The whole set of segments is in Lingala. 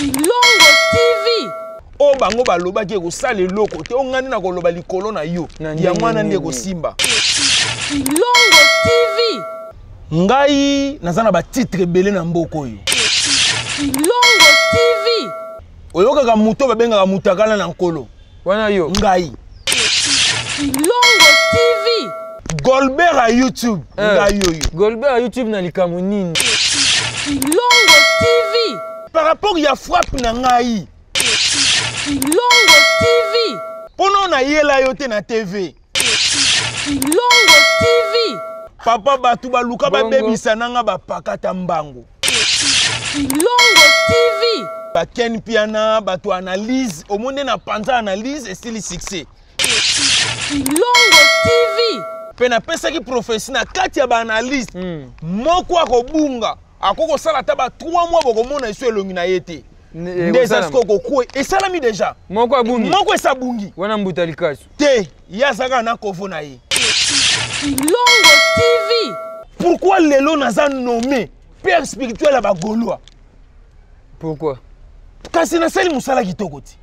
Kilongo TV. O bango baloba ke ko sale loko te o ngani na ko loba likolo na yo ya mwana nde ko simba. Kilongo TV. Ngai nazana ba titre belé na mboko yo. Kilongo TV. Oyoka ka muto babenga mutakala na nkolo. Wana yo. Ngai. Kilongo TV. Golbert à YouTube. Ngai yo yo. Golbert à YouTube na likamunini. Kilongo TV. Par rapport ya frappe na ngai. Kilongo TV. Pono na yela yo te na TV. Kilongo TV. Papa batu baluka ba bebisa nanga ba pakata mbango. Kilongo TV. Ba ken piana batu analyse au monde na panza analyse et style succès. Kilongo TV. Pena pesa ki professeur na kati ya ba analyse. Moko akobunga akoko sala taba 3 mois boko mona iso elongi na yete. Ndeza skoko kwe esalami déjà. Moko abungi. Moko esabungi. Wana mbuta likasu. Te ya saka na kovo na ye. Kilongo TV. Pourquoi lelo naza nommé père spirituel à Bagoloa? Pourquoi? Kasi na sali musala kitoko ti.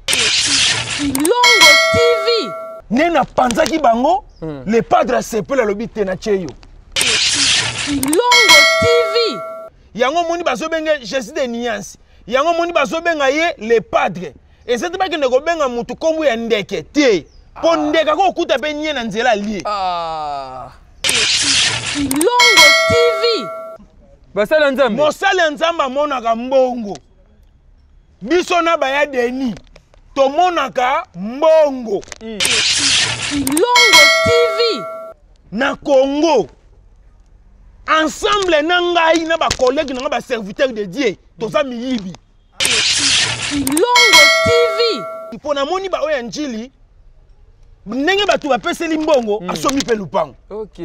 Kilongo TV. Nena panzaki bango le padre sepela lobite na cheyo. Kilongo TV. Yango moni bazo benge Jésus de Niance. Yango moni bazo benga ye le padre. Et c'est pas que ne ko benga mutu kombu ya ndeke te. Po ndeka ko kuta pe nye na nzela lié. Kilongo TV. Basala nzambe. Mosala nzamba monaka mbongo. Biso na baya deni. To monaka mbongo. Kilongo TV. Na Congo. Ensemble na ngai na ba collègue na ba serviteur de Dieu. Toza miyibi. Kilongo TV. Ipo na moni ba oya njili. Ndenge batu bapeseli mbongo asomi pe lupango. OK.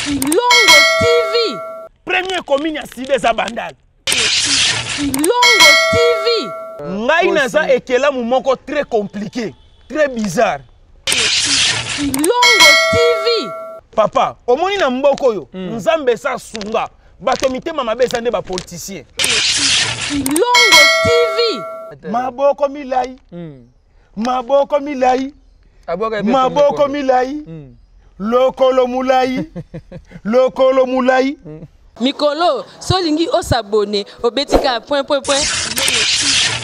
Kilongo TV. Premier commune ya Sibe za bandal. Kilongo TV. Ngai naza ekela moko très compliqué, très bizarre. Kilongo TV. Papa, omoni na mboko yo, nzambe sa sunga, bato mitema mabesa nde ba politicien. Kilongo TV. Maboko milai. Maboko milai. Maboko milai. Lokolo mulai. Lokolo mulai. Mikolo, solingi o s'abonner, obetika point.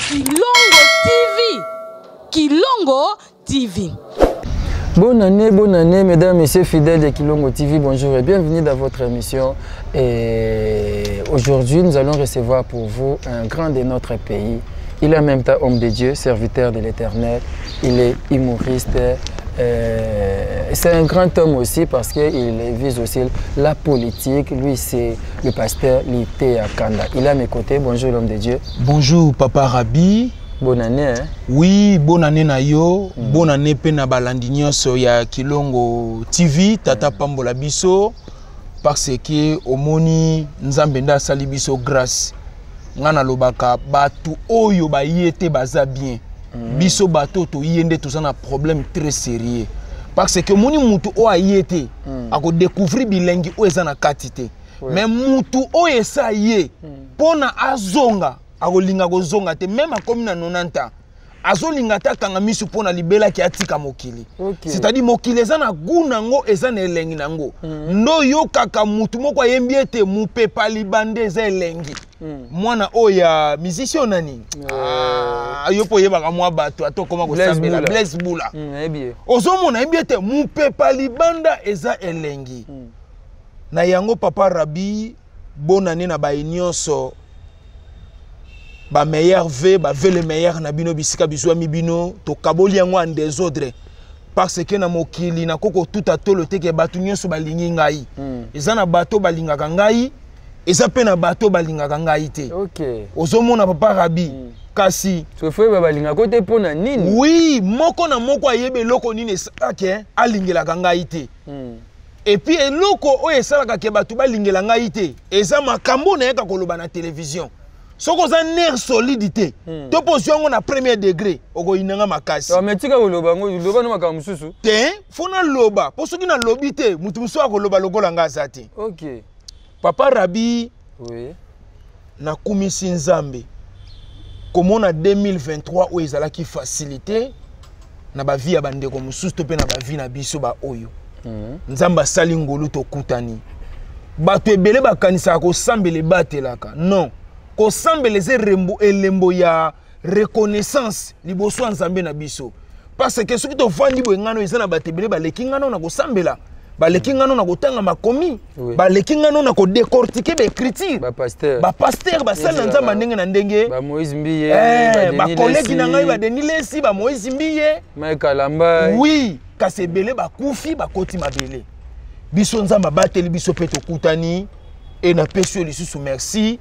Kilongo TV. Kilongo TV. Bonne année, mesdames, messieurs fidèles de Kilongo TV. Bonjour et bienvenue dans votre émission. Et aujourd'hui, nous allons recevoir pour vous un grand de notre pays. Il est en même temps homme de Dieu, serviteur de l'Éternel. Il est humoriste. C'est un grand homme aussi parce qu'il vise aussi la politique. Lui, c'est le pasteur Lité Akanda. Il est à mes côtés. Bonjour l'homme de Dieu. Bonjour Papa Rabi. Bonne année. Hein? Oui, bonne année na yo. Bonne année pe na balandi nyonso ya Kilongo TV. Tata pambola biso. Parce que omoni nzambe nda sali biso grâce. Ngana lobaka batu oyo ba yete baza bien. Biso bato to yende to na problème très sérieux. Parce que moni mutu o ayete ako découvrir bilengi o ezana katité. Mais mutu o esa ye pona azonga ako linga ko zonga te même akomi na 90 ans. Azo linga ta kanga misu pona libela ki atika mokili. C'est-à-dire mokili ezana gunango ezana elengi nango. Ndo yo kaka mutu moko ayembi ete mupepa libande za elengi. Mwana oya musicien nani? Yo po yeba ka mwa bato atokoma ko sambela Blaise Bula. Ozomona yembi ete mupepa libanda eza elengi. Na yango Papa Rabi bonne année na ba nyonso. Ba meilleur ve le meilleur na bino bisika biswa mi bino to kaboli yango en désordre parce que na mokili na koko tout à tolo te ke batu nyonso balingi ngai eza na bato balingaka ngai eza pe na bato balingaka ngai te. Ozomona Papa Rabi kasi sofwe ba balinga ko te pona nini? Oui, moko na moko ayebe loko nini sake alingelaka ngai te. Et puis eloko o esalaka ke batu balingela ngai te eza makambo na yeka koloba na télévision. Soko za nerf solidité. To position na premier degré oko inanga makasi. Mais tika loba no makambo mususu. Te fona loba. Po soki na lobité mutu musu akoloba lokola ngasa te. OK. Papa Rabi. Oui. Na kumisi nzambe. comment na 2023 où ezala ki facilité na ba vie ya bande ko mususu to pe na ba vie na biso ba oyo nzamba sali ngolu to kutani bato ebele bakanisa ko sambele batelaka non ko sambele ze rembo elembo ya reconnaissance liboso nzambe na biso parce que soki to fandi bo ngano ezana batebele baleki ngano na ko sambela baleki ngano na kotanga makomi baleki ngano na ko décortiquer ba écriture ba pasteur ba sala nzamba ndenge na ndenge ba Moïse Mbiye ba collègue na ngai ba Denis Lesi ba Moïse Mbiye Michael Lamba oui kasebele ba kufi ba koti mabele biso nzamba bateli biso peto kutani et na pesio lisusu merci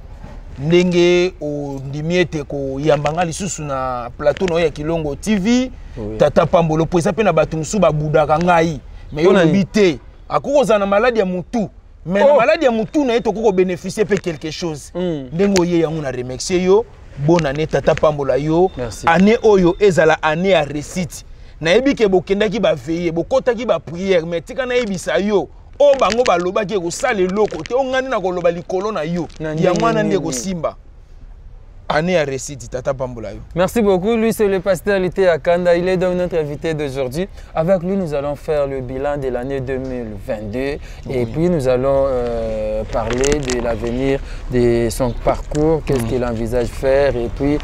ndenge o ndimiete ko yambanga lisusu na plateau no ya Kilongo TV tata pambolo poisa pe na batu musu ba budaka ngai mais yo habité akokoza na maladie ya mutu mais na maladie ya mutu na eto koko bénéficier pe quelque chose ndengo ye yango na remercier yo bonne année tata pambola yo année oyo ezala année ya réussite na ebike bokendaki ba veiller bokotaki ba prière mais tika na ebisa yo o bango balobaki ko sala loko te ongani na koloba likolo na yo ya mwana ndeko simba année à récit tata pambola yo. Merci beaucoup. Lui c'est le pasteur Lité Akanda, il est donc notre invité d'aujourd'hui. Avec lui nous allons faire le bilan de l'année 2022 et puis nous allons parler de l'avenir de son parcours, qu'est-ce qu'il envisage faire et puis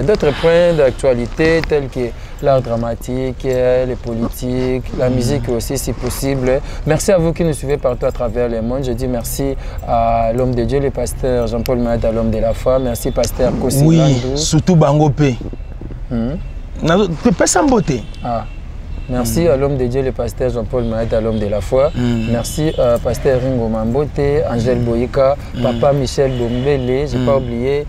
d'autres points d'actualité tels que l'art dramatique, les politiques, la musique aussi si possible. Merci à vous qui nous suivez partout à travers le monde. Je dis merci à l'homme de Dieu, le pasteur Jean-Paul Maët, à l'homme de la foi. Merci pasteur Kossi oui, Landou. surtout Bangopé. Tu peux s'en beauté. Merci à l'homme de Dieu, le pasteur Jean-Paul Maët, à l'homme de la foi. Merci à pasteur Ringo Mambote, Angèle Boyika, papa Michel Bombele, je n'ai pas oublié,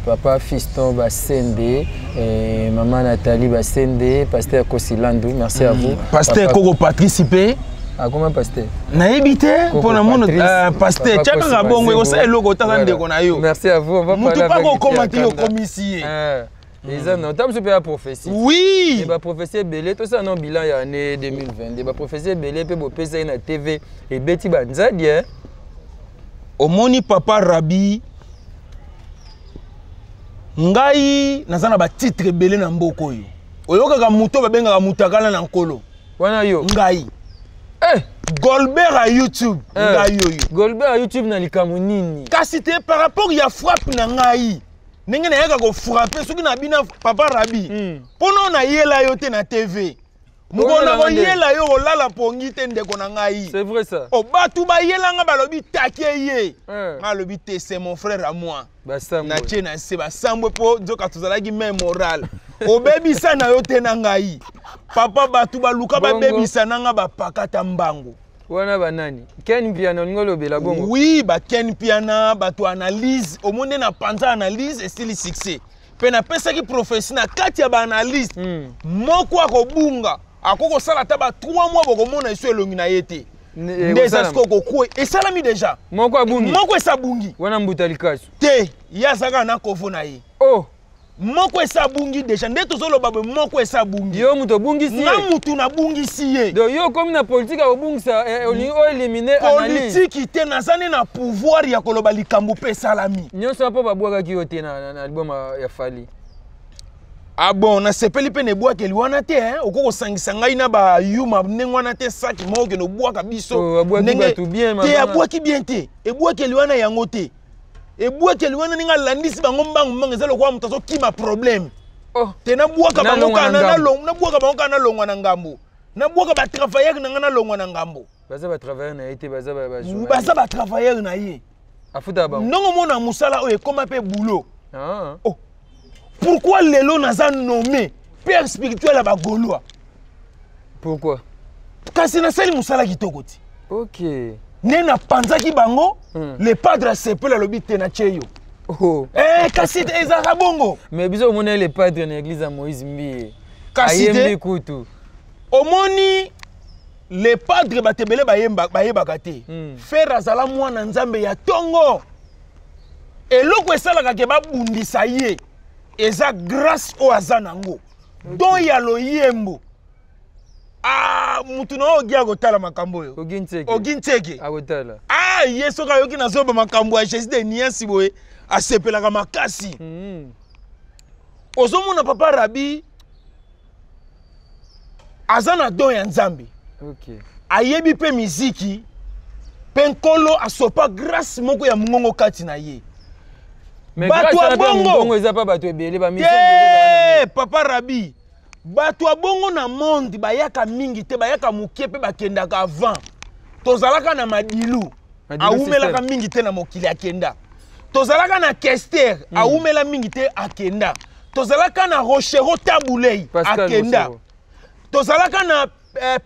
papa Fiston Bassende, maman Nathalie Bassende, pasteur Kossi Landou. Merci à vous. Pasteur Koko participé. Ah, comment pasteur? Naïbité pour le monde pasteur. Merci à vous. On va parler avec commenter au commissaire. Les hommes, on t'a super prophétie. Oui. Et bah prophétie belé, tout ça non bilan y année 2020. Et bah prophétie belé peut bopesa na TV et Betty Banzadi. Au moni papa Rabi. Ngai nazana ba titre belé na mboko yo. Oyoka ka muto ba benga ka mutakala na nkolo. Wana yo. Ngai. Goldberg à YouTube. Ngai yo yo. Goldberg à YouTube na likamu nini? Kasi te par rapport ya frappe na ngai. Ninge na yaka ko frapper soki na bina papa Rabi. Pono na yela yo te na TV. Mukona ko yela yo ko lala pongi te ndeko na ngai. C'est vrai ça. O batu ba yela nga balobi takie ye. Nga lobi te c'est mon frère à moi. Basambo. Na tchena se basambo po nzoka tozalaki même moral. O bebi sana yo te na ngai. Papa batu ba luka ba bebi sana nga ba pakata mbango. Wana banani Ken Piana ngolo bela bongo. Oui, ba Ken Piana bato analyse au monde na panza analyse et style succès. Pe na pesa ki prophétie na kati ya ba analyse. Moko akobunga akoko sala taba 3 mois boko mona iso elongi na yete. Déjà ce ko ko et salami déjà. Moko abungi. Moko esabungi. Wana mbutali kaso. Te, ya saka na kofo na ye. Oh. Moko esabungi déjà ndeto zolo babe moko esabungi. Yo muto bungi si. Na mutu na bungi si ye. Do yo comme na politique obungisa o éliminer analyse. Politique te nazane na pouvoir ya koloba likambo pe salami. Nyonso po babwaka ki yote na album ya Fali. Ah bon, na sepeli pe ne boaka liwana te hein, okoko sangisa ngai na ba yuma nengwana te saki moko ke no boaka biso. Nenge tout bien te aboaki bien te. E boaka liwana yango te. E boaka liwana ninga landisi bango mbangu mbangu ezalo kwa mutaso kima problème. Oh, te na boaka bango kana na longo, na boaka bango kana longwa na ngambo. Na boaka ba travailleur na ngana longwa na ngambo. Baza ba travailleur na été baza ba journaliste. Baza ba travailleur na ye. Afuta bango. Ndongo mona musala oyo ekoma pe boulot. Ah. Oh. Pourquoi Lelo naza nommé père spirituel à Bagoloa? Pourquoi? Kasi na sali musala kitoko ti. OK. Nena panzaki bango, le padre sepela lobite na cheyo. Oh. Kasi ezaka bongo. Mais biso omona le padre na église à Moïse Mbiye. Kasi te kutu. Omoni le padre batebele bayebaka te. Frère azala mwana nzambe ya tongo. Eloko esalaka ke babundisa ye. Eza grâce au azanango. Don ya loyembo. Ah, mutu na ogia gotala makambo yo. Oginteke. Oginteke. Agotala. Ah, yeso ka yoki na zoba makambo ya Jésus de niasi boye. asepelaka makasi. Ozomona papa Rabi azana don ya Nzambe. OK. Ayebi pe miziki penkolo asopa grâce moko ya mungongo kati na ye. Mais grâce à bongo eza pa bato ebele ba mission papa Rabi bato bongo na monde bayaka mingi te bayaka mukie pe bakendaka avant. Tozalaka na madilu aumelaka mingi te na mokili akenda. Tozalaka na Kester aumela mingi te akenda. Tozalaka na Rochero Tabulei akenda. Tozalaka na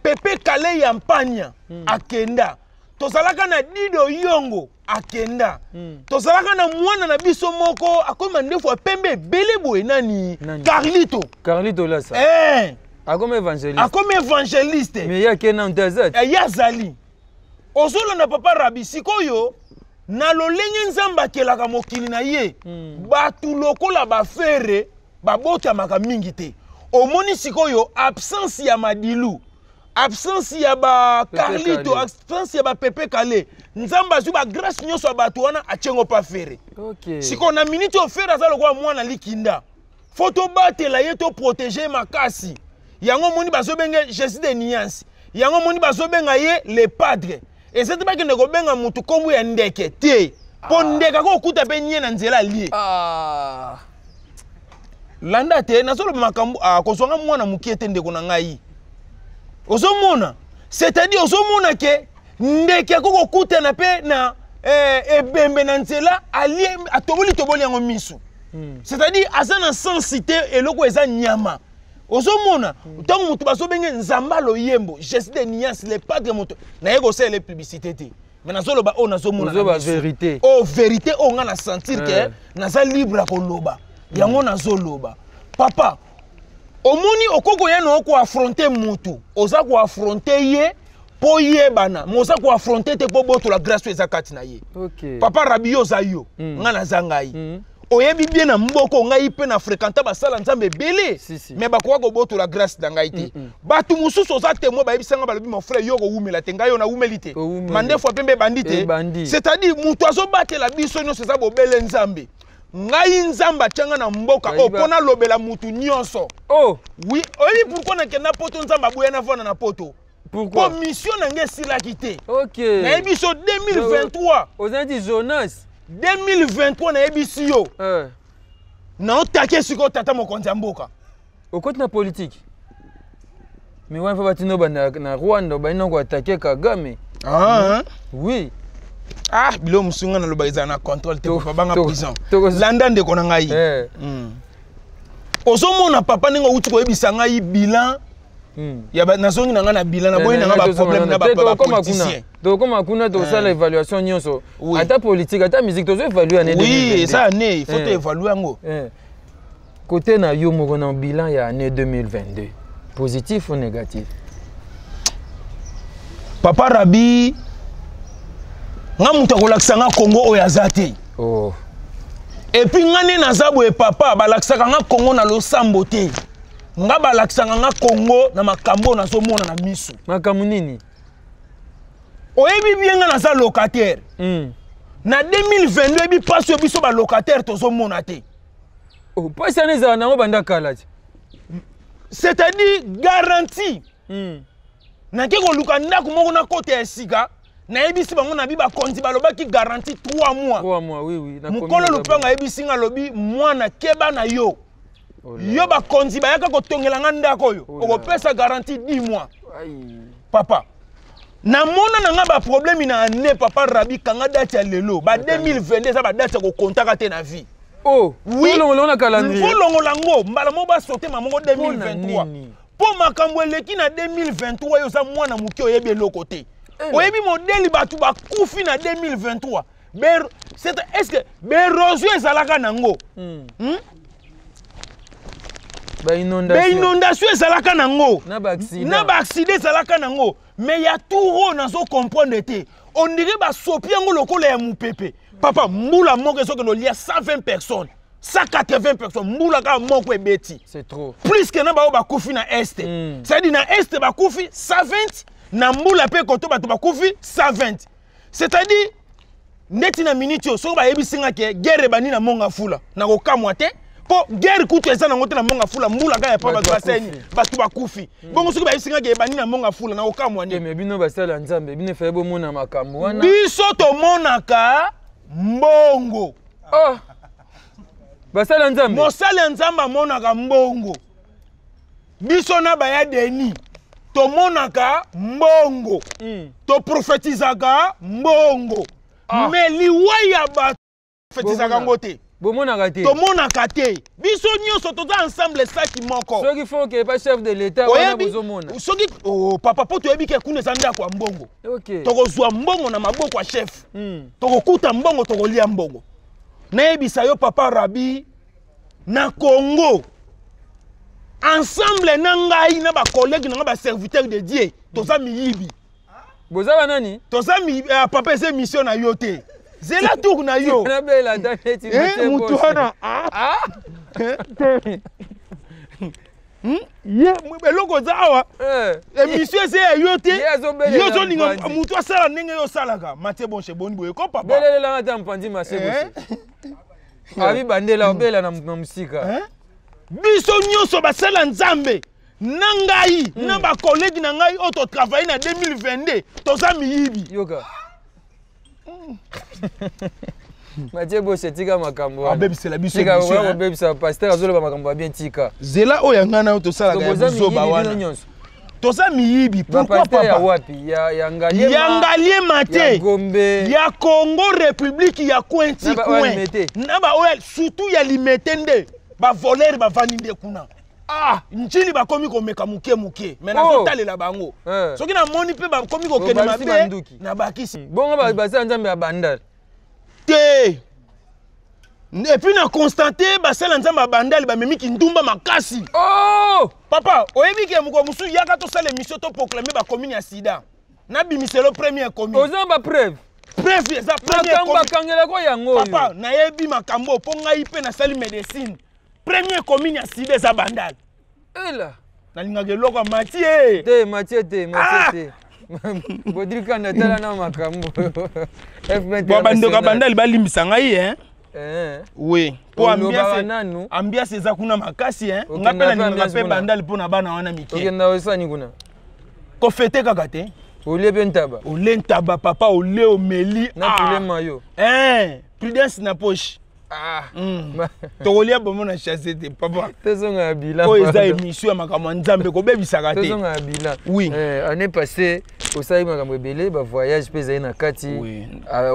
Pepe Kale ya Mpanya akenda. Tozalaka na Dido Yongo akenda. Tozalaka na mwana na biso moko akoma ndefu pembe bele boye nani Carlito là ça. Akoma évangéliste. Mais ya kena ntazat. Ya zali. Ozolo na papa Rabi sikoyo na lolenge Nzamba kelaka mokili na ye. Batu lokola ba fere babota maka mingi te. Omoni sikoyo absence ya Madilu, absence ya ba Carlito, absence ya ba Pepe Kale. Nzamba zu ba grâce nyonso batu wana achengo pa fere. OK. Siko na minute o fere azalo kwa mwana likinda. Photo batela ye to protéger makasi. Yango moni bazobenge Jésus de Niance. Yango moni bazobenga ye le padre. Et c'est pas que ne gobenga mutu kombu ya ndeke te. Po ndeka ko kuta pe nye na nzela lié. Landa te nazolo makambu kozonga mwana mukiete ndeko na ngai. Ozomona, c'est-à-dire ozomona ke ndeke ko kuta na pe na ebembe na nzela ali atoboli yango misu. C'est-à-dire azana sensité eloko eza nyama. Ozomona, tant mutu bazobenge Nzamba loyembo, Jésus de Niance le padre moto. Na yego c'est les publicités te. Mais nazolo ba o nazomona na vérité. Oh vérité on nga na sentir que naza libre ko loba. Yango nazoloba. Papa, omoni okoko yano ko affronter mutu. Oza ko affronter ye po yebana. Moza ko affronter te po boto la grâce ezakati na ye. OK. Papa Rabio za yo, nga na zangai. Oyebi bien na mboko ngai pe na fréquenter ba sala Nzambe belé. Mais ba kwa ko boto la grâce dangai te. Batu mususu oza témoin ba yebisanga ba lobi mon frère yo ko wumela te ngai yo na wumelité. Mande fois pembe bandité. C'est-à-dire mutu azo batela biso nyonso za bo bele Nzambe. Ngai Nzamba tanga na mboka opona lobela mutu nyonso. Oh oui, oyebi pourquoi na kena poto Nzamba boya na vona na poto. Pourquoi? Pour mission na nge sila kité. OK. Na biso 2023. Ozandi Jonas 2023 na ebisi yo. Na otake siko tata mokonzi mboka. Okoti na politique. Mais wana fa batino na Rwanda ba ino ko attaquer Kagame. Oui. Bilo musunga na loba na contrôle te ko banga prison. Landa ndeko na ngai. Ozomona papa ningo uti ko ebisa ngai bilan. Ya ba nazongi na nga na bilan na boyi na nga ba problème na ba politicien. Donc comme kuna to ça l'évaluation nyonso. Ata politique, ata musique to évaluer année 2022. Oui, ça année, il faut évaluer ngo. Côté na yo mo na bilan ya année 2022. Positif ou négatif? Papa Rabi nga muta ko lakisa nga Congo oyazate. Oh. Et puis ngane na zabo e papa ba lakisa nga Congo na losambo te. Nga ba lakisa nga Congo na makambo na zo mona na misu. Makambo nini? Oyebi bien nga na za locataire. Na 2022 ebi passe yo biso ba locataire tozo mona te. Oh, pas ça les ana banda kala. C'est-à-dire garantie. Na ke ko luka ndako moko na côté ya sika. Na ebisi bango na bi ba konti ba loba ki garantie 3 mois. 3 mois, oui oui. Mukolo lupanga ebisi nga lobi mwana keba na yo. Yo ba konti ba yaka ko tongela nga ndako yo. Oko pesa garantie 10 mois. Papa. Na mona na nga ba problème na année papa Rabi kanga date ya lelo ba 2022 ça ba date ko kontaka te na vie. Oh, oui. On a calendrier. Folongo lango mbala mo ba sortir mamongo 2023. Po makambo eleki na 2023 yo sa mwana muki oyebi eloko te. Oyebi modeli batu ba kufi na 2023. C'est est-ce que l'érosion ezalaka nango? Ba inondation ezalaka nango. Na ba accident ezalaka nango. Mais ya tout nazo comprendre te. On dirait ba sopi yango lokola ya mupepe. Papa mbula moko ezo que lia 120 personnes. 180 personnes. Mbula ka moko ebeti. C'est trop. Plus que na ba kufi na est. C'est-à-dire na est ba kufi 120, na mbula pe koto ba kufi 120. C'est-à-dire neti na minute so ba yebisinga ke guerre bani na monga fula na ko kamwa te po guerre kutu eza na ngote na monga fula mbula ga ya pa ba baseni batu bakufi bongo soki ba yebisinga ke bani na monga fula na ko kamwa ne mais bino basala nzambe bino fa bo mona makambo wana biso to monaka mbongo basala nzambe mosala nzamba monaka mbongo biso na baya deni to monaka mbongo to prophétisaka mbongo mais liwaya ba prophétisaka ngote bomonaka te to monaka te biso nyonso toza ensemble saki moko soki faut que pas chef de l'état wana bozomona soki papa po toyebi ke kuna eza ndako ya mbongo tokozwa mbongo na maboko ya chef tokokuta mbongo tokolia mbongo nayebisa yo papa Rabi na Congo ensemble na ngai na ba collègue na ba serviteur de Dieu toza miyibi boza banani toza papa ese mission na yo te zela tour na yo na bela daneti mutu wana ye eloko za awa émission ese ya yo te yo zo ninga mutu asala ndenge yo salaka Mathieu Bonche boni boye ko papa belela ngata mpandi masebo abi bandela obela na musika biso nyonso basala nzambe na ngai na ba collègue na ngai auto travailler na 2022 toza miyibi yoka Mathieu Bonche tika makambo wana abebisela biso tika wa bebisa pasteur azoloba makambo bien tika zela oyo ngana to sala ga bizoba wana toza miyibi pourquoi papa ya wapi ya Ngalie Mate ya Gombe ya Congo République ya Kwenti na ba oya surtout ya Limetende ba voler ba vaninde kuna njili ba komi ko meka muke mais na zotalela bango soki na moni pe ba komi ko kena mabe na bakisi bongo ba basa nzambe ya bandal te et puis na constater ba sala nzambe ya bandal ba memiki ndumba makasi papa oyebi ke muko musu yaka to sala émission to proclamer ba commune ya sida na bimiselo premier commune ozamba preuve eza premier commune bakangela ko yango papa na yebi makambo po ngai pe na sali médecine premier commune ya sida eza bandal ela na lingaka eloko Mathieu te bodrika na tala na makambo bandoka bandal balimbisa ngai oui po ambiance eza kuna makasi nga pe na lingaka pe bandal po na bana wana mike okenda osani kuna ko fete kaka te ole bentaba papa ole omeli na pile mayo prudence na poche tokolia bomo na chasse te papa tozonga bila oyo eza émission ya makambo nzambe kobebisaka te tozonga bila oui année passée osali makambo ebele ba voyage pe ezali na kati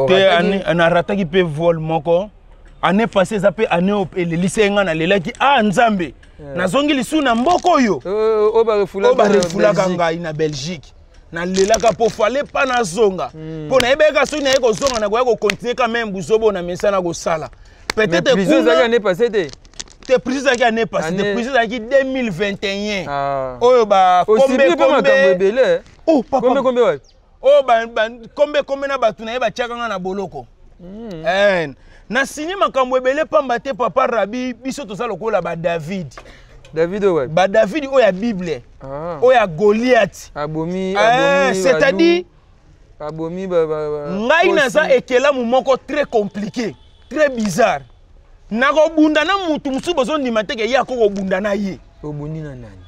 te na rataki pe vol moko année passée eza pe année elelisi nga na lelaki nzambe nazongi lisu na mboko oyo o barefulaka ngai na Belgique na lelaka po fale pa na zonga po na yebeka soki na ye kozonga na koya kocontinue quand même buzobo na mesa na kosala peut-être prison zaki année passée te prison zaki année passée te prison zaki 2021 oyo ba kombe na batu na ye batiaka nga na boloko na signé makambo ebele pamba te papa Rabi biso toza lokola ba David ouais. Ba David oyo ya Bible oyo ya Goliath abomi c'est-à-dire abomi ngai naza ekelamu moko très compliqué très bizarre nakobunda na mutu musu bozondima te ke ye akokobunda na ye obundi na nani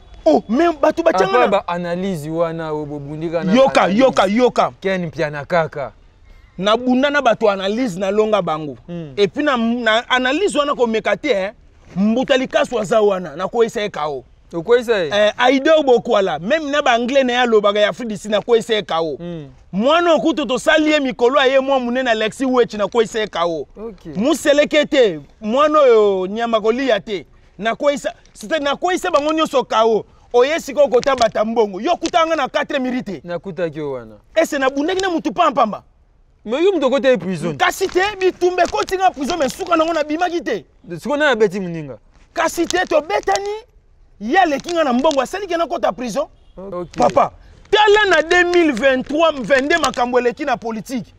mais batu batianga ba analyse wana obobundi kana yoka ken piana kaka na bunda na batu analyse na longa bango et puis na analyse wana ko mekate mbutali kaswa za wana na ko essayer kao ko essayer aido bokwala même na ba anglais na ya lobaka ya Afrique na ko essayer kao mwana okuto to salie mikolo aye mwa munene Alexis Wechi na ko essayer kao muselekete mwana oyo nyama kolia te na ko essayer c'était na ko essayer bango nyoso kao oyesi ko kota batambongo yo kutanga na 4 minutes na kutaki wana ese na bundaki na mutu pampamba mais yo muto kote prison kasi te bitumbe kotinga prison mais suka nango na bimaki te siko na beti muninga kasi te to betani ya lekinga na mbongo asali ke na kota prison papa tala na 2023 22 makambo eleki na politique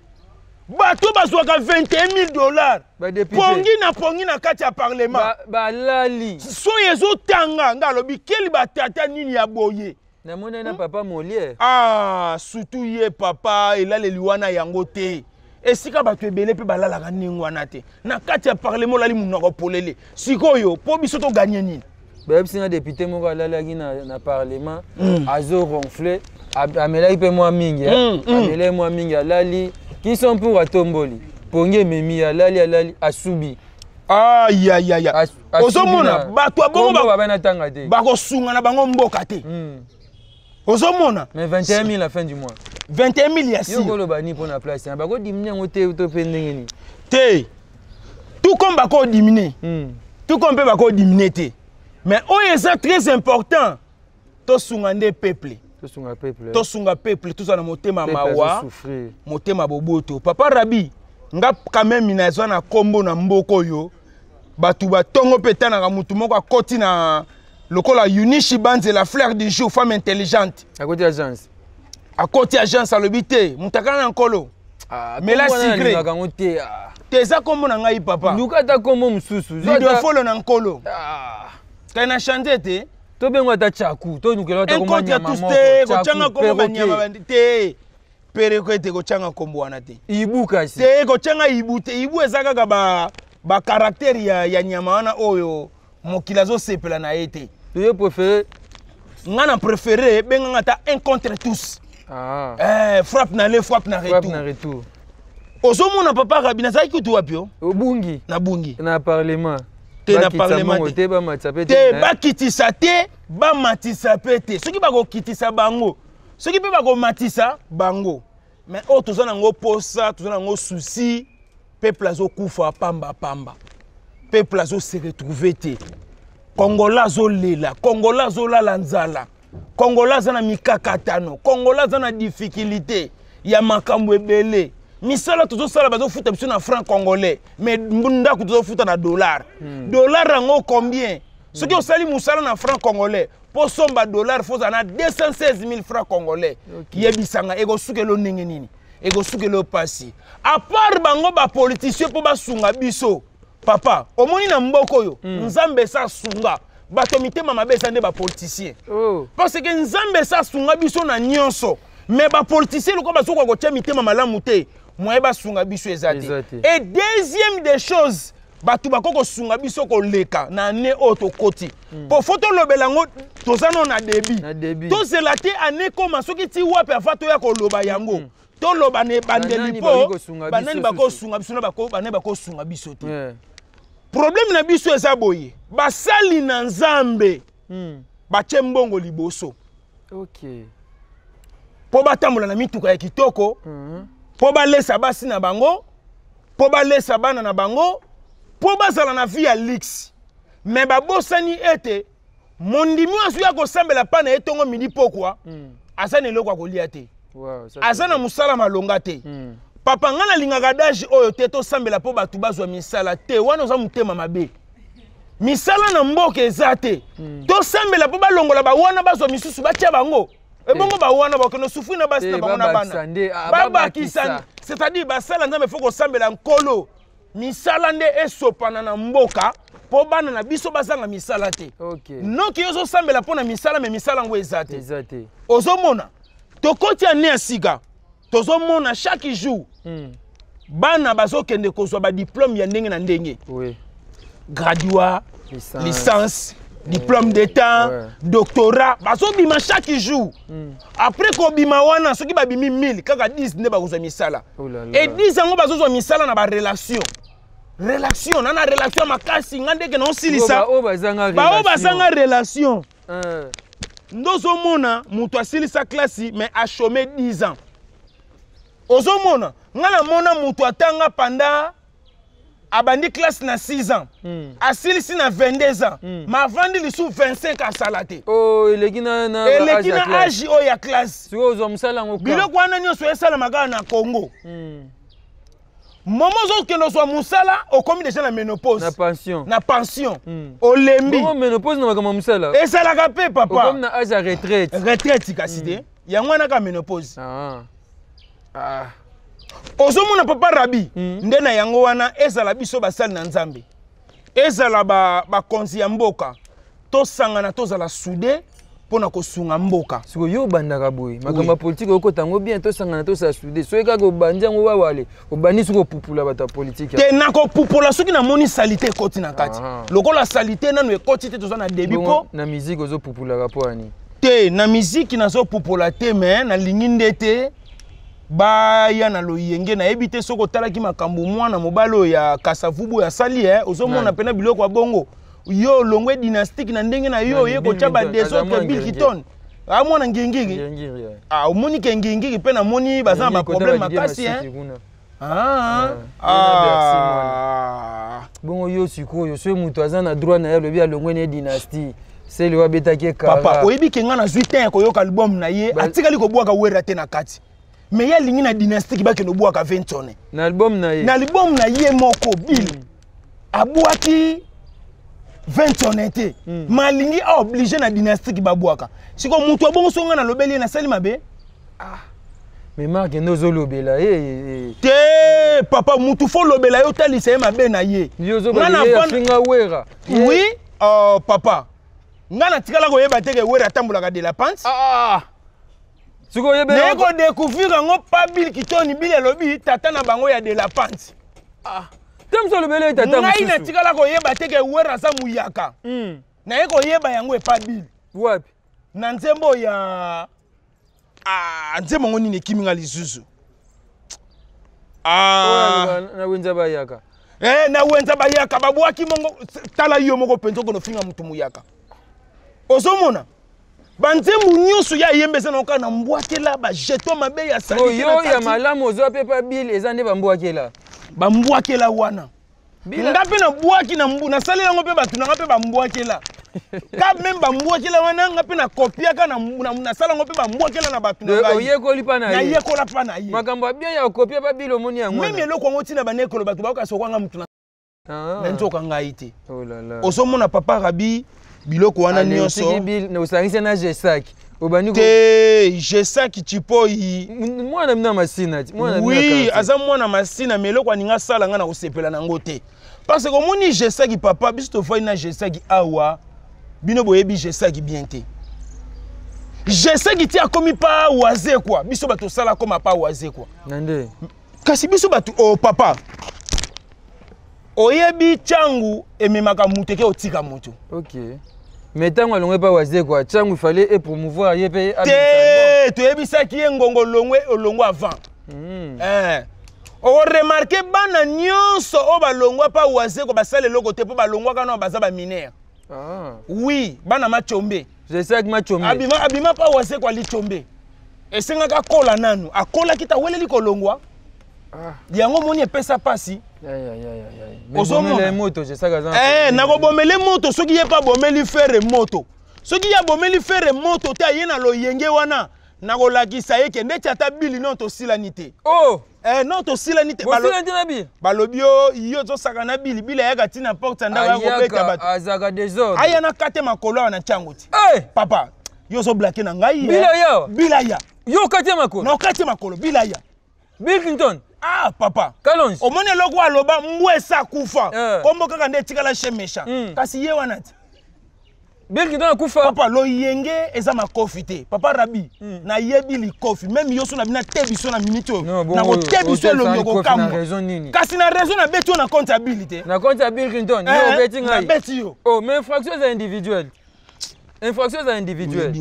bato bazwaka $21,000 pongi na kati ya parlement balali so ezotanga nga alobi keli batata nini ya boye na mona na papa Molière surtout ye papa elaleli wana yango te esika bato ebele pe balalaka ndenge wana te na kati ya parlement lali mundu akopolele sikoyo po biso to gagner nini bebisi na député moko alalaki na parlement azo ronfler amelaki pe mwa mingi amelaki mwa mingi alali qui sont pour atomboli ponge memi alali asubi aïe aïe aïe ozomona bato abongo babana tanga te bakosunga na bango mboka te ozomona mais 21 000 à la fin du mois 21 000 ya si yokolo bani pour na place ya bako diminuer ngo te to pe ndenge ni te tout comme bako diminuer tout comme pe bako diminuer te mais oyo c'est très important to sunga nde peuple to sunga peuple tout ça na motema mawa motema boboto papa Rabi nga quand même minazo na kombo na mboko yo batu batongo petana mutu moko akoti na lokola Unishi Banze la fleur du jour femme intelligente à côté agence à l'obité mutakana na nkolo mais la secret teza kombo na ngai papa lukata kombo mususu video follow na nkolo kana chanter te to bengo ta chaku to nukelo ta kombo nyama moko ko changa kombo nyama te pere ko te ko changa kombo wana te ibu kasi te ko changa ibu te ibu ezaka ka ba caractère ya nyama wana oyo mokila zo sepela na ete tu préféré ngana préféré benga ngata un contre tous frappe na le frappe na retour ozomona papa Rabi na zaki kutu wapio obungi na bungi na parlement te na parlement te ba matsape te ba kitisa te ba matisa pete soki ba ko kitisa bango soki pe ba ko matisa bango mais o tozana ngo posa tozana ngo souci peuple azo kufa pamba peuple azo se retrouver te Congolais zo lela Congolais zo la nzala Congolais na mikakatano Congolais na difficulté ya makambo ebele misala tozo sala bazo futa biso na franc congolais mais mbunda ko tozo futa na dollar dollar rango combien ce qui osali musala na franc congolais pour somba dollar faut na 216 000 francs congolais yebisanga ego sukelo ndenge nini ego sukelo pasi à part bango ba politicien po basunga biso papa omoni na mboko yo nzambe sa sunga bato mitema mabesa nde ba politicien parce que nzambe sa sunga biso na nyonso mais ba politicien loko baso ko tia mitema malamu te moye ba sunga biso ezate et deuxième des choses bato bakoko sunga biso ko leka na ne auto koti po photo lobelango tozano na débit to zelate ane koma soki ti wape afato ya ko loba yango to loba ne bandeli po banani bako sunga biso na bako banani bako sunga biso te problème na biso eza boye basali na nzambe batie mbongo liboso po batambola na mituka ya kitoko po balesa basi na bango po balesa bana na bango po bazala na vie ya lix mais babosani ete mondimi asu ya kosambela pana etongo midi pokwa asa na eloko akolia te asa na musala malonga te papa ngana lingaka daji oyo te tosambela po bato bazwa misala te wana oza motema mabe misala na mboka eza te tosambela po balongola bawana bazwa misusu batia bango ebongo bawana bakeno sufri na basi na bango na bana babakisani c'est-à-dire basala nzambe fo kosambela nkolo misala nde esopana na mboka po bana na biso bazanga misala te noki ozosambela mpo na misala me misala ngo eza te ozomona tokoti ane ya sika tozomona chaque jour bana bazokende kozwa badiplôme ya ndenge na ndenge graduat licence diplôme d'état doctorat bazobima chaque jour après kobima wana soki babimi 1000 kaka 10 nde bakozwa misala et 10 yango bazozwa misala na barelation relation nana relation makasi nga ndeke na osilisa bao bazanga relation ndozomona mutu asilisa klasi mais achômé 10 ans ozomona nga na mona mutu atanga panda abandi classe na 6 ans asilisi na 22 ans ma vandi lisu 25 asala te eleki na age oyo ya classe biloko wana nyonso esalamaka na Congo momo ozokende ozwa musala okomi deja na ménopause na pension olembi ménopause na makambo musala esalaka mpe papa okomi na age ya retraite kasi te yango wana ka ménopause ozomona papa Rabi nde na yango wana ezala biso basali na nzambe ezala bakonzi ya mboka tosangana tozala soudé pona kosunga mboka. Siko yo bandaka boy. Makamba politique oko tango bien to sangana to sa soudé. So eka ko banjango wa wale. Obani siko pupula bata politique. Te nako pupula soki na moni salité koti na kati. Lokola salité nanu ekoti te toza na début po. Na musique ozo pupula ka po ani. Te na musique na zo pupula te mais na linginde te. Ba ya na loyenge na ebite soko talaki makambo mwana mobalo ya Kasavubu ya sali ozo mona pena biloko ya bongo. Yo longwe dynastique na ndenge na yo ye ko chaba des autres Bill Kiton. Ah mona ngengiri. Ah omoni ngengiri pe na moni baza ba problème makasi Bongo yo siko yo so mutu aza na droit na ye lobi ya longwe ne dynastie. C'est le wabetaki kara. Papa oyebi kenga na 8 ans ko yoka album na ye atikali ko bwaka wera te na kati. Mais ya lingi na dynastique ba ke no bwaka 20 tonnes. Na album na ye. Na album na ye moko Bill. Abwaki 20 tonnes te. Malingi a obligé na dynastique ba bwaka. Siko mutu abongo songa na lobeli na sali mabe. Mais Marc nozo lobela te papa mutu fo lobela yo talisa ye mabe na ye. Yozo ba ye finga wera. Oui, papa. Ngana tikala ko yeba teke wera tambulaka de la pente. Siko yebe ne ko découvrir ngo pa Bill Kiton Bill lobi tata na bango ya de la pente. Temso lobele tata musu. Ngai na tikala ko yeba teke wera sa muyaka. Na ye ko yeba yango e pa Bill. Wapi? Na nzembo ya nzembo ngoni ne kiminga lisusu. Na wenza bayaka. Na wenza bayaka babwaki mongo tala yo moko penzo ko no finga mutu muyaka. Ozomona banzembu nyusu ya yembeza na okana mbwakela ba jeton mabe ya sali yo ya malamu ozo pepa Bill ezande bambwakela bambwakela wana ngapi na bwaki na mbu na sali yango pe batu na ngapi bambwakela ka même bambwakela wana ngapi na kopia ka na sala ngo pe bambwakela na batu na ngai oyekoli pa na ye na yekola pa na ye makambo bien ya kopia pa Bill omoni yango même eloko ngo tina banekolo batu ba ka sokwa nga mutu na nzoka ngai te oh la la ozomona papa Rabi biloko wana nyonso na usangise na jesaki obani ko te jesaki chipoi mwana mna masina mwana oui aza mwana masina meloko aninga sala nga na kosepela nango te parce que omoni jesaki papa biso tofai na jesaki awa bino boyebi jesaki bien te jesaki ti akomi pa waze kwa biso bato sala koma pa waze kwa nande kasi biso bato papa oyebi changu ememaka muteke otika moto. OK. Mais tant que l'on pas wasé quoi, changu il fallait promouvoir yé te tu yebi ça qui ngongo longwe olongo avant. O remarquer bana nyonso o ba longwa pa wasé ko ba sale loko te po ba longwa kana ba za ba minere. Oui, bana machombe. Je sais que machombe. Abima pa wasé kwa li chombe. Esenga ka kola nanu, akola kita weleli ko longwa. Yango moni epesa pasi. Ozomela moto je saka za. Na ko bomele moto soki ye pa bomeli faire moto. Soki ya bomeli faire moto ta ye na loyenge wana na ko lakisa ye ke ndeti ata Bill non to silanité. Non to silanité balobi yo to saka na Bill ya ka tina porte nda ba ko beta bato. Azaka désordre. Aya na kate makolo na changuti. Papa, yo so blaquer na ngai. Bill ya. Yo kate makolo. No kate makolo Bill ya. Bill Clinton. Papa. Kalonji. Omone loko aloba mbwesa kufa. Kombo kaka nde tikala shemesha. Kasi ye wana ti. Bill Clinton kufa. Papa lo yenge eza makofi te. Papa Rabi na yebi li kofi. Même yoso na bina tebiso na minute. Na ko tebiso lo nyoko kamba. Kasi na raison na beto na comptabilité. Na comptabilité Clinton. Yo beti ngai. Na beti yo. Mais infractions individuelles. Infractions individuelles.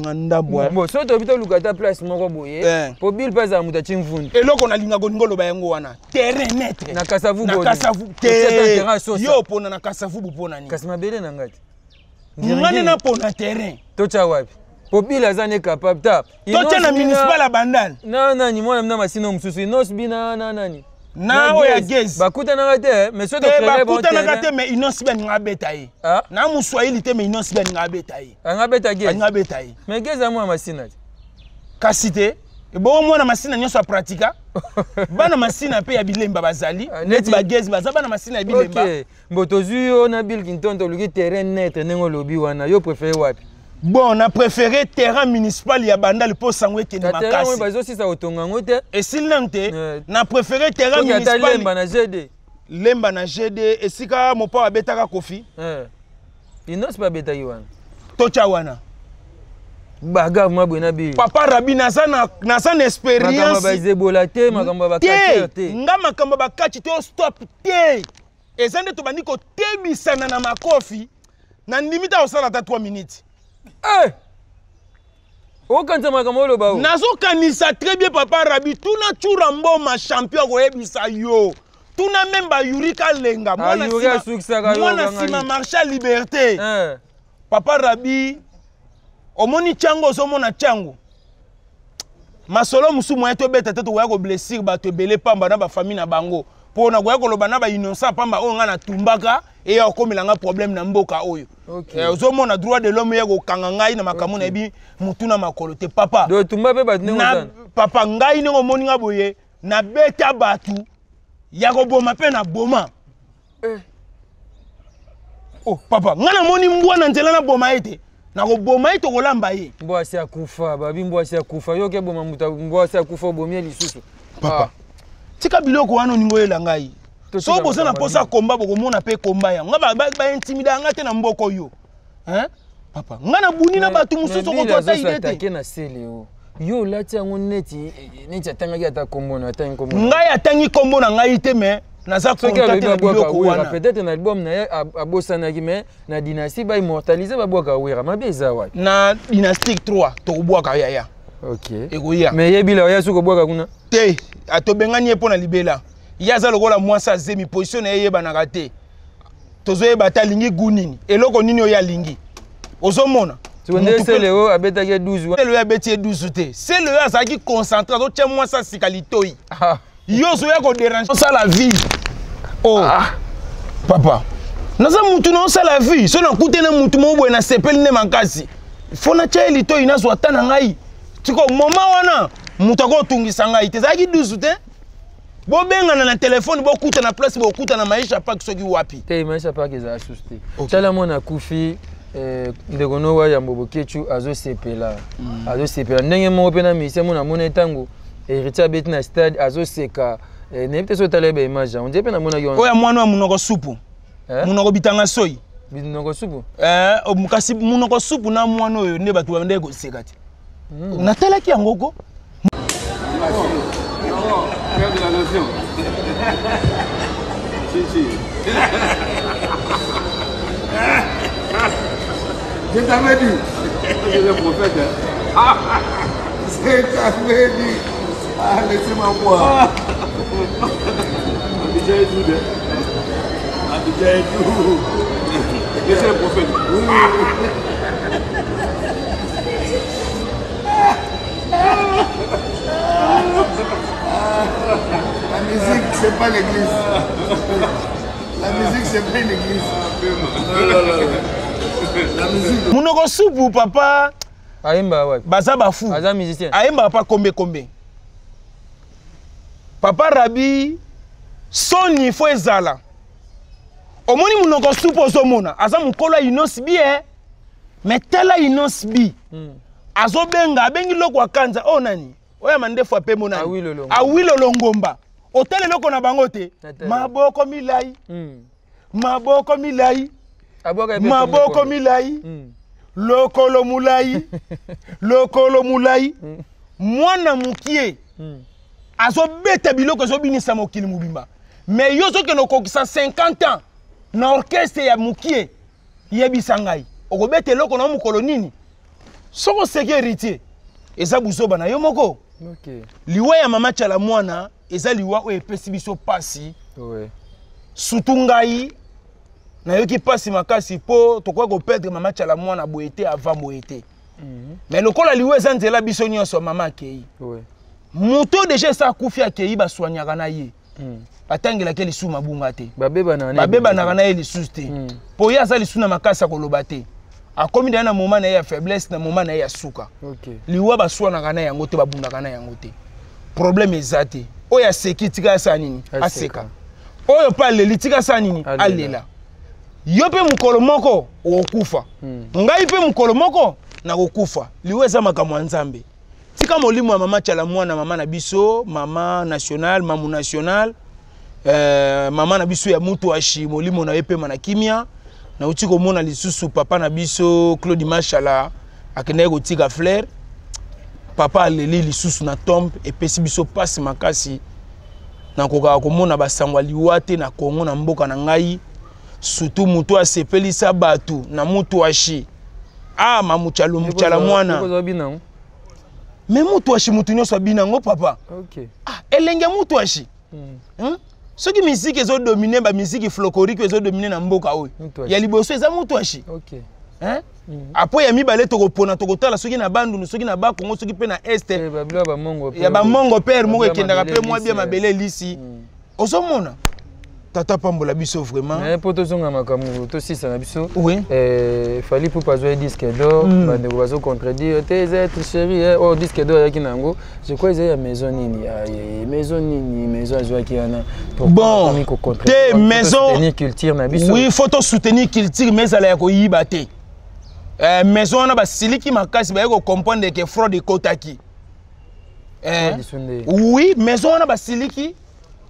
Bon, so to bito lukata place moko boye. Po Bill pesa muta chimfundi. Eloko na linga ngolo ba yango wana. Terrain net. Na Kasavubu. Na Kasavubu. Yo pona na Kasavubu pona ni. Kasi mabele na ngati. Ngane na pona terrain. Tocha wapi? Po Bill azane capable ta. Tocha na municipal abandal. Na ni mwana mna masino msusu. Inosbi na nani. Na oya gezi bakuta na te mais so to créer bon terrain bakuta na te mais inosi ba ninga beta yi na muswahili te mais inosi ba ninga beta yi anga beta gezi anga beta yi mais gezi amwa masina kasi te bo mwana masina nyoso pratika bana masina pe ya bilemba bazali net ba gezi baza bana masina ya bilemba OK mboto zuyo na Bill Clinton to luki terrain net nengo lobi wana yo préféré wapi bon on a préféré terrain municipal ya bandal po sangwe ke makasi terrain bazo sisa otonga ngote et s'il n'ente na préféré terrain municipal lemba na GD lemba na GD esika mopa abetaka kofi inos pa beta yiwana tocha wana Baga moi bonabi. Papa Rabi nasa na expérience. Makamba ba zebola te, makamba ba katia te. Nga makamba ba katia te stop te. Ezande to bandi ko tebisana na makofi. Na limite osala ta 3 minutes. Eh. Okanza makamba lo ba. Nazo kanisa très bien Papa Rabi. Tuna churambo ma champion ko ebisa yo. Tuna memba Yurika Lenga. Mwana sima Marshal Liberté. Papa Rabi. Omoni chango somona chango. Masolo musu moya to beta teto wako blessir ba to belé pamba na ba famille na bango. Po na wako loba na ba innocent pamba o nga na tumbaka e ya okomela nga problème na mboka oyo. Okay. Ozomona droit de l'homme yako kanga ngai na makamu na bi mutuna makolo te papa. Do tumba pe ba na papa ngai ngo moni nga boye na beta batu yako boma pe na boma. Oh papa ngana moni mbwana nzela na boma ete. Na ko boma ito kolamba ye. Mbwasi akufa, babi mbwasi akufa. Yo ke boma muta mbwasi akufa bomie lisusu. Papa. Tika biloko wana ningo yela ngai. So boza na posa komba boko mona pe komba ya. Nga ba intimida nga te na mboko yo. Hein? Papa, nga na buni na batu mususu ko tota idete. Atake na sele o. Yo lati yango neti atanga ki ata kombo na atangi kombo. Ngai atangi kombo na ngai te me. Naza contacté na biloko wana. Peut-être na album na abosana ki me na dynastie ba immortaliser ba boka wera mabe za wa. Na dynastie 3 to boka ya. OK. Ekoya. Mais yebila ya suko boka kuna. Te, atobengani epo na libela. Yaza lokola mwasa zemi position na yeba na raté. Tozo yeba ta lingi gunini. Eloko nini oya lingi. Ozomona. Tu connais c'est le abeta ke 12. C'est le abeti 12 te. C'est le asa qui concentré to tient mwasa sikalitoyi. Yo so ya ko déranger ça la vie. Oh. Papa. Naza mutu na ça la vie. So na kutena mutu mo boy na sepeli ne mankasi. Fona cha elito ina so atana ngai. Tiko moma wana mutu ko tungisa ngai. Te za ki 12 te. Bo benga na téléphone bo kuta na place bo kuta na maisha pa kisoki wapi. Te maisha pa ke za asuste. Chala mona kufi ndeko no wa ya mbobokechu azo sepela. Azo sepela ndenge mo pena mise mona mona tango. Héritier beti na stade azo seka ne peut so taleba image on dit pe na mona yo oya mwana wa munoko supu munoko bitanga soyi munoko supu mukasi munoko supu na mwana oyo ne batu bande ko seka ti na tala ki angoko faire de la nation si je t'avais dit c'est le prophète c'est t'avais dit. Ah, laissez-moi voir. Abidjan et tout. Abidjan et tout. Laissez le prophète. La musique, c'est pas l'église. La musique, c'est pas l'église. La musique. Munoko supu, papa. Aimba, ouais. Baza bafu. Baza musicien. Aimba pas combien. Papa Rabi, son niveau ezala. Omoni munoko supo zomona, aza mukolo inos bi mais tela inos bi. Azo benga bengi loko akanza o nani. Oya mandefu ape monani. Awilo longomba. Otele loko na bango te. Maboko milai. Maboko milai. Maboko milai. Lokolo mulai. Lokolo mulai. Mwana mukie. Azo beta biloko zo binisa mokili mubimba. Mais yo soki no kokisa 50 ans na orchestre ya mukie yebisa ngai. Okobeta eloko na mukolo nini? Soko seki héritier. Eza buzoba na yo moko. OK. Liwa ya mama chala mwana eza liwa o epesi biso pasi. Ouais. Surtout ngai na yoki pasi makasi po tokwa ko perdre mama chala mwana boete avant boete. Mais lokola liwa eza nzela biso nyonso mama kei. Ouais. Muto déjà sa kufi akei ba soignaka na ye. Atangela ke lisu mabunga te. Babeba na ye lisu te. Po ya za lisu na makasa koloba te. Akomi na moment na ya faiblesse na moment na ya suka. OK. Liwa ba soignaka na yango te babundaka na yango te. Problème ezate. Oya seki tika sa nini? Aseka. Oyo pa leli tika sa nini? Alela. Yo pe mukolo moko okufa. Ngai pe mukolo moko na kokufa. Liwa za makamwa nzambe. Tika molimo ya mama chala mwana mama na biso, mama national, mamu national, mama na biso ya mutu ashi molimo na epe mana kimia, na uti komona lisusu papa na biso Claude Machala akende kotika fleur papa aleli lisusu na tombe epesi biso pasi makasi na koka komona basangwa liwa te na Kongo na mboka na ngai surtout mutu asepelisa batu na mutu ashi mamuchalo muchala mwana me mutu ashi mutu nyonso abinango papa elenge mutu ashi soki musique ezo dominer ba musique folklorique ezo dominer na mboka oyo ya liboso eza mutu ashi après ya mibale tokopona tokotala soki na bandundu soki na bakongo soki pe na este ya bamongo père moko ekendaka pe mwa bia mabele lisi ozomona tata pambola biso vraiment mais poto zonga makamu to sisa na biso fallait pour pas jouer disque d'or bande bazo contredire tes êtres chéris oh disque d'or yaki nango je crois il y a maison nini maison azwaki ana bon te maison soutenir culture na biso oui faut soutenir culture mais ça la ko yiba te maison na ba siliki makasi ba ko comprendre que fraude kotaki oui maison na ba siliki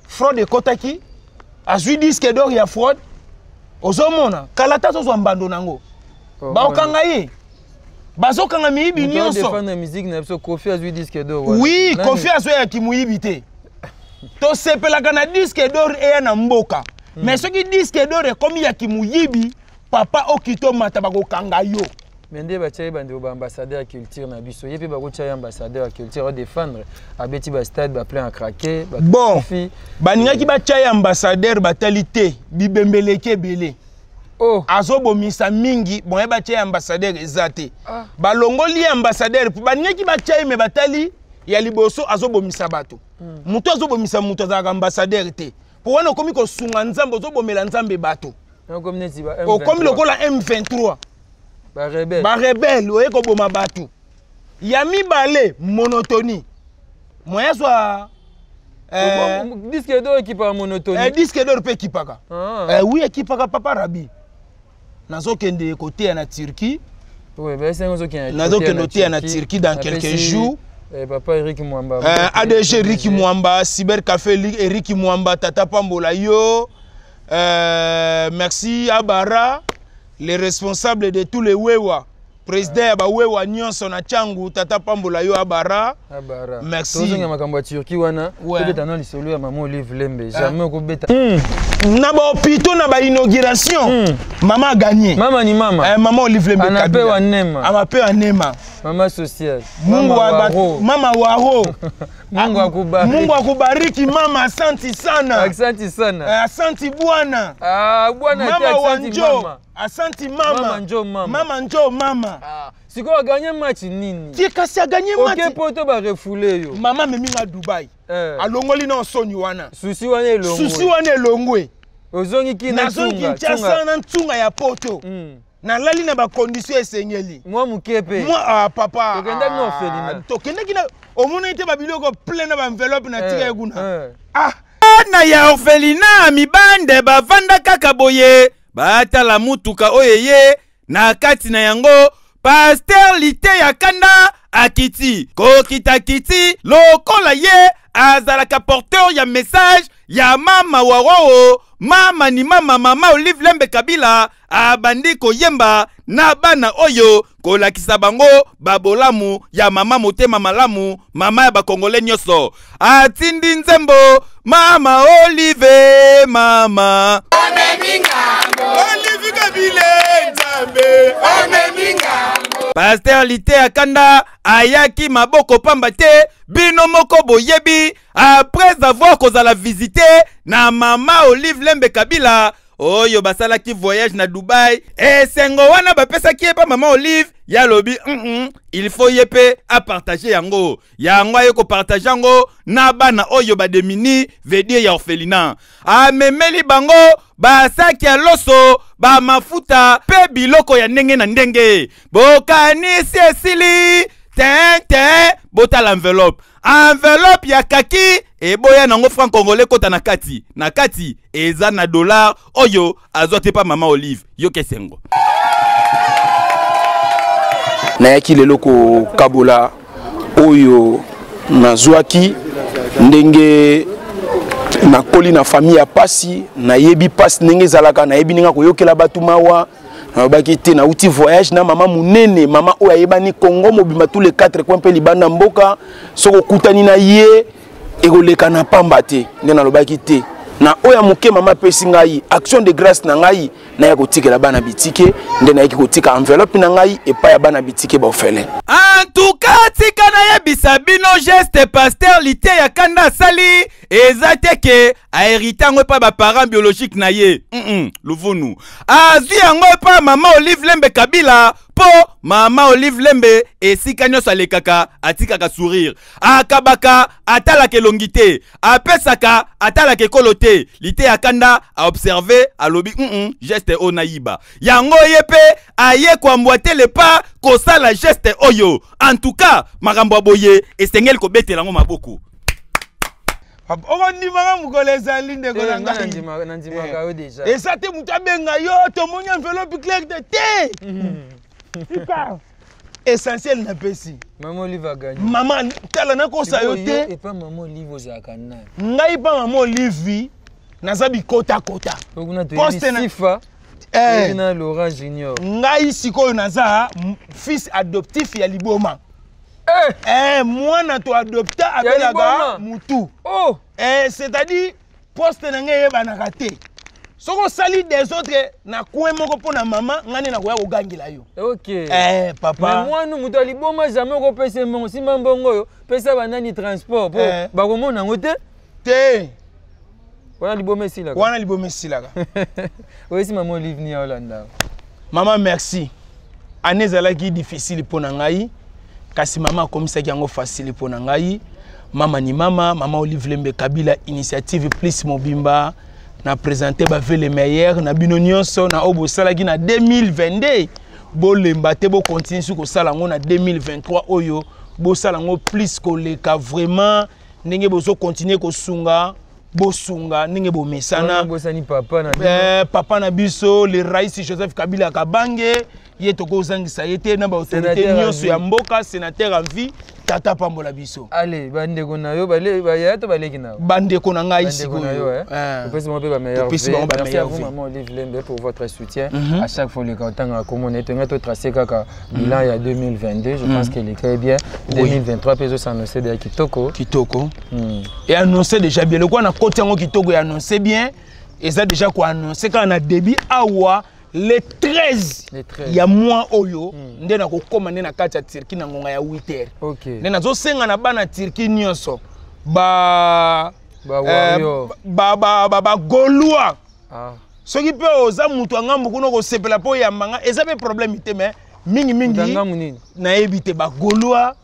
fraude kotaki azui disque d'or ya fraude ozomona kalata zo mbando nango ba okanga ye bazokanga miyibi nyonso défendre musique na biso Kofi azui disque d'or oui Kofi azui ya kimuyibi te to sepelaka na disque d'or eya na mboka mais soki disque d'or ekomi ya kimuyibi papa okito mata bakokanga yo mende bachai bande ba ambassadeur ya culture na biso yepe bakocha ambassadeur ya culture défendre abeti ba stade ba plein à craquer bon baningaki bachai ambassadeur batalité bibembeleke belé azobomisa mingi bon bachai ambassadeur ezate balongoli ambassadeur baningaki bachai me batali ya liboso azobomisa bato muto azobomisa muto azaka ambassadeur te po wana komi ko sunga nzambe azobomela nzambe bato comme lokola M23 ba rebelle oye ko boma batu ya mibale monotonie moya soit disque d'or qui par monotonie disque d'or pe kipaka oui ekipaka papa Rabi nazokende côté na Turquie nazokende na Turquie dans quelques jours papa Eric Mwamba ADG Eric Mwamba Cyber Café Eric Mwamba tata pambola yo merci Abara les responsables de tous les wewa président ba wewa nyonso na changu tata pambola yo Abara merci tozonga makambo ya Turquie wana peut-être na lisolo ya maman Olive Lembe jamais ko beta na ba hôpital na ba inauguration maman a gagné maman ni mama maman Olive Lembe anapewa nema amapewa nema mama social Mungu mama waro Mungu akubariki mama asante sana asante bwana bwana mama wanjo asante mama njo mama siko a gagné match nini qui kasi a gagné match OK poto ba refoulé yo mama meminga Dubai alongoli na soni wana susi wana elongwe ozongi kina tsunga na tsunga ya poto na lali na ba condition esengeli moi mukepe moi papa tokenda no Felina tokenda kina omona ite ba biloko plein na ba enveloppe na tika eguna na ya orphelina mibande bavanda kaka boye batala mutuka oyeye na kati na yango Pasteur Lite ya kanda akiti kokita kiti lokola ye azalaka porteur ya message ya mama waro mama ni mama Olive Lembe Kabila abandi koyemba na bana oyo kolakisa bango babolamu ya mama motema malamu mama ya bakongole nyonso atindi nzembo mama Olive mama Olive Kabila nzambe Pasteur Lite akanda ayaki maboko pamba te bino moko boyebi après avoir kozala visiter na mama Olive Lembe Kabila oyo basalaki voyage na Dubai esengo wana bapesaki pa mama Olive ya lobi il faut yepe a partager yango ayeko partager yango na bana oyo bademini vedie ya orphelinat amemeli bango basaki ya loso ba mafuta pe biloko ya ndenge na ndenge bokanisi esili ten botala enveloppe ya kaki eboya nango franc congolais kota na kati eza na dollar oyo azote pa mama Olive yo kesengo nayaki lelo ko kabola oyo nazwaki ndenge nakoli na famille ya pasi nayebi pasi ndenge ezalaka nayebi ninga koyokela batu mawa nalobaki te nauti voyage na mama munene mama oyo ayebani Congo mobima tous les 4 coins mpe libanda mboka soko okutani na ye ekoleka na pamba te nde nalobaki te na oya moke mama pesi ngai action de grâce na ngai na ya kotikela bana bitike nde nayaki kotika enveloppe na ngai epai ya bana bitike baofele. En tout cas tika na yebisa bino geste pasteur lite ya kanda sali eza te ke ahérité yango epa baparent biologique na ye luvunu azwi yango epa mama Olive Lembe Kabila po mama Olive Lembe esika nyonso alekaka atikaka sourire akabaka atalaka elongi te apesaka atalaka ekolo te lite ya kanda aobserve alobi geste oyo nayiba yango ye pe aye koambwate lepa kosala geste oyo. En tout cas makambo aboye esengeli kobetela yango maboko. okondimaka mokolo ezali ndeko na ngai eza te moto abenga yo tomoni enveloppe claire de te tika essentiel na pesi mama tala nakosa yo te ngai pa mama Olive naza bikotakota ngai sikoyo naza fils adoptif ya liboma mwana to adopta abelaka mutu c'est-à-dire poste na ngai yebanaka te soko sali des autres na coin moko pona mama ngani na koya kogangela yo papa mwana mutu aliboma jamais kopesa mbongo simba mbongo yo pesa banani transport po bakomona ngo te wana liboma esilaka oyesi mama Olive ni ya Holanda mama merci année ezalaki difficile pona ngai kasi mama akomisaki yango facile pona ngai mama ni mama Olive Lembe Kabila initiative plus mobimba na présenter ba le meilleur na bino nyonso na obo salaki na 2022 bolemba te bo continuer sur ko sala ngo na 2023 oyo bo sala ngo plus koleka vraiment ndenge bozo continuer ko sunga bosunga ndenge bo mesana bosani papa na biso le rais Joseph Kabila Kabange ye toko zangisa yete na ba autorité nyonso ya mboka sénateur en vie tata pambola biso allez bandeko na yo baya to baleki na bandeko na ngai siko merci à vous maman Olive Lembe pour votre soutien à chaque fois le temps à comment on to tracé kaka bilan ya 2022 je pense qu'il est très bien 2023 peso s'annoncer de kitoko et annoncer déjà bien le quoi na côté ngo kitoko et annoncer bien et ça déjà quoi annoncer quand on a début awa le 13 il y a mois oyo nde na kokoma nde na kati ya Turquie na ngonga ya 8h nde nazo senga na bana Turquie nyonso ba golua soki pe oza mutu ngambu kuno ko sepela po ya manga eza be problème te mais mingi na ebite ba golua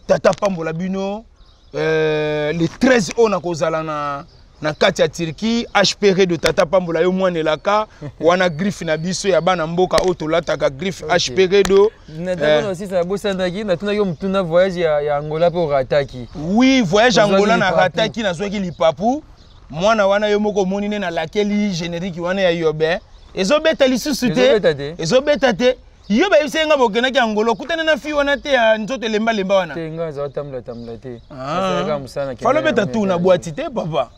tata pambola bino le 13 on a kozala na kati ya Turquie HPR de tata pambola yo mwana elaka wana griffe na biso ya bana mboka otolataka griffe HPR do na aussi ça bosandaki na tunaki mutuna voyage ya Angola pour rataki oui voyage Angola na rataki na zwaki lipapu mwana wana yo moko monine na lakeli générique wana ya yobe ezobeta lisusu te ezobeta te yo ba isenga bokenaki Angola kutana na fi wana te ya nzoto lemba wana tenga za tamla te falo beta tu na boîte te papa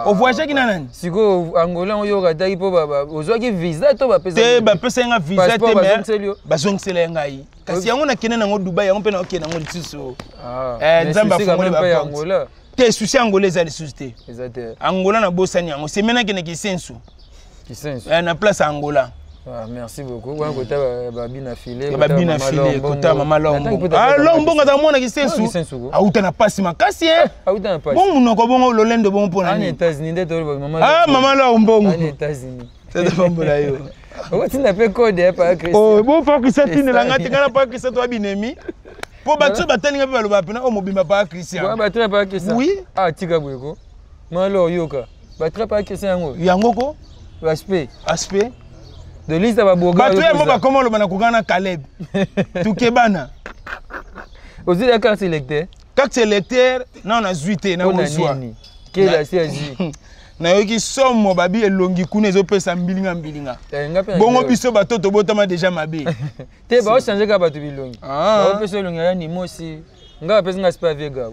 o voyage ki nani siko Angola yo rataki po baba ozwaki visa to ba pesa te ba pesa nga visa te mais bazongisela ngai kasi yango na kene na ngo Dubai yango pe na okena ngo lisusu nzamba fongole ba Angola te susi Angola za lisusu te Angola na bosani yango semena kene kisensu na place Angola. Merci beaucoup. On côté babina filé. Babina filé. Côté maman Lombo. Ah Lombo ngata mona kisensu. Ah uta na pasi makasi hein. Ah uta na pasi. Bon munoko bon lolendo bon pona ni. En États-Unis ndeto maman. Ah maman Lombo. En États-Unis. C'est pambola yo. On tu n'appelles code pas Christian. Oh bon faut que ça tine la ngati kana pas Christian to binemi. Po battu batani ngapi baloba pena o mobimba pas Christian. Ouais battu pas Christian. Oui. Ah tika bweko. Malo yoka. Battu pas Christian yango. Yango ko? Aspect. De liste ba boga. Bato ya moba comment le bana kugana Caleb. Tukebana. Ozi la carte électeur. Carte électeur non na zuité na ozwa. Quelle la CSI. Na yoki somo babi elongi kuna ezopesa mbilinga. Bongo biso bato to botama déjà mabe. Te ba o changer ka bato bilongi. Ba o pesa elongi ya ni mosi. Nga pesa nga spa vega.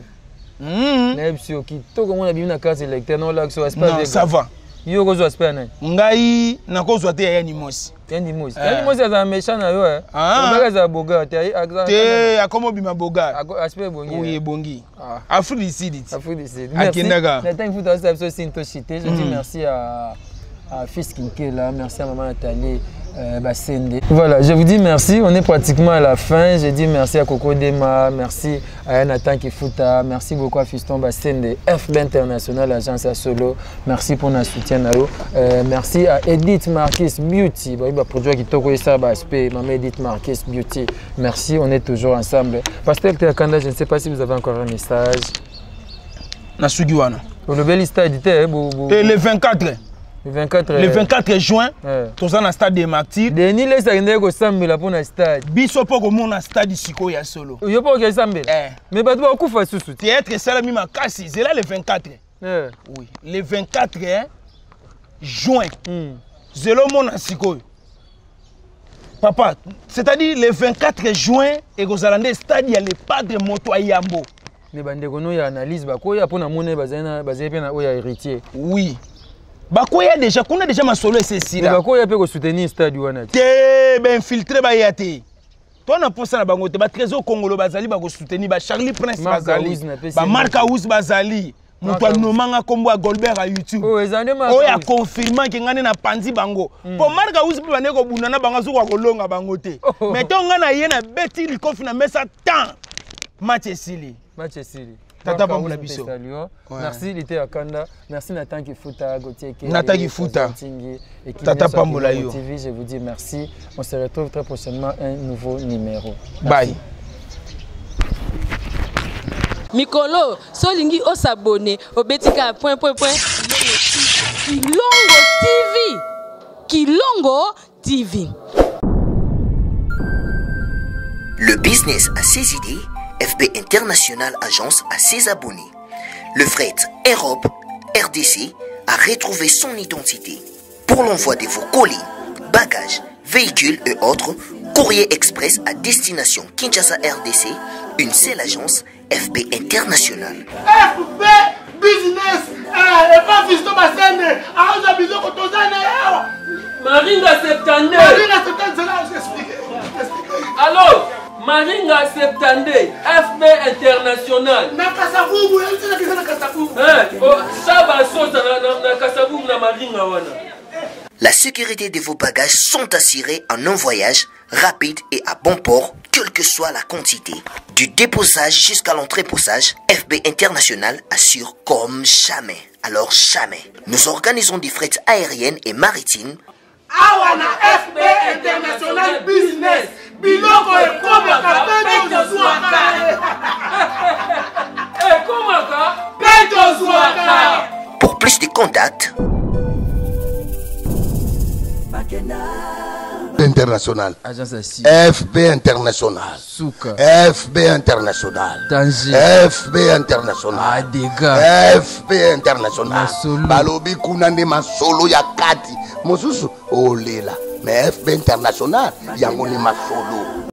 Na ebsio ki to ko mona bi na carte électeur non la so spa vega. Ça va. Yo ko zo spa na. Ngai na ko zo te ya ni mosi. Yann Dimos. Yann Dimos, c'est un méchant, là. Ah. C'est un boga. T'es à comment bima boga? Aspect bongi. Oui, bongi. Afrique du Sud. Afrique du Sud. Merci. Je dis merci à Fils Kinkela, merci à Maman Nathalie Bassende. Voilà, je vous dis merci. On est pratiquement à la fin. Je dis merci à Coco Dema, merci à Nathan Kifuta, merci beaucoup à Fiston Bassende, FB International, agence à Solo. Merci pour notre soutien. Merci à Edith Marquis Beauty. Produit qui toko ça aspect. Maman Edith Marquis Beauty. Merci, on est toujours ensemble. Pasteur Théakanda, je ne sais pas si vous avez encore un message. Nasugiwana. Le bel stade le 24. Le 24 juin, tous dans le stade de Martyrs. Denis les Sandé ko sambela pour le stade. Biso poko mona stade siko ya solo. Yo poko ke sambela. Mais ba ba ku fa susu. Théâtre salami makasi, c'est là le 24. Oui, le 24 juin. Zelo mona siko. Papa, c'est-à-dire le 24 juin et ko zalande stade ya le padre moto ayambo. Les bande ko no ya analyse ba ko ya pona mona bazana bazepe na oya héritier. Oui. Bakoya déjà, qu'on a déjà ma solo et c'est là. Bakoya peut soutenir stade wana. Té ben infiltré ba yate. Toi na pour ça na bangote ba trésor congolo bazali ba ko soutenir ba Charlie Prince bazali. Ba Mark House bazali. Muto nomanga kombo a Goldberg à YouTube. Oh ezande ma. Oh ya confirmant que ngane na panzi bango. Pour Mark House ba ne ko bunana banga zo ko longa bangote. Mais to ngana ye na beti li kofi na mesa tant. Match Sili. Match Sili. Tata Pambola Biso. Merci Lité Akanda. Merci Nathan Kifuta, Gauthier Kele. Nathan Kifuta. Tata Pambola TV, je vous dis merci. On se retrouve très prochainement un nouveau numéro. Bye. Mikolo, solingi o s'abonner au Betika Kilongo TV. Kilongo TV. Le business a ses idées. FB International Agence à ses abonnés. Le fret Europe, RDC, a retrouvé son identité. Pour l'envoi de vos colis, bagages, véhicules et autres, courrier express à destination Kinshasa RDC, une seule agence, FB International. FB Business, et pas Fiston Bassende, à Biso Kotozane. Maringa 72. Maringa 72, c'est là, j'explique. Allô? Maringa 72, FB International. Nakasavubu, il y a Nakasavubu. La sécurité de vos bagages sont assurées en un voyage rapide et à bon port, quelle que soit la quantité. Du déposage jusqu'à l'entreposage, FB International assure comme jamais. Alors jamais. Nous organisons des frettes aériennes et maritimes. Awana FB International Business. Biloko et Komaka, Peto Zouaka. Pour plus de contacts, International. FB International. Souka. FB International. Danger. FB International. Dégâts. FB International. Masolo. Balobi kunande masolo ya kati. Mosusu olela. Mais FB International yango ni masolo.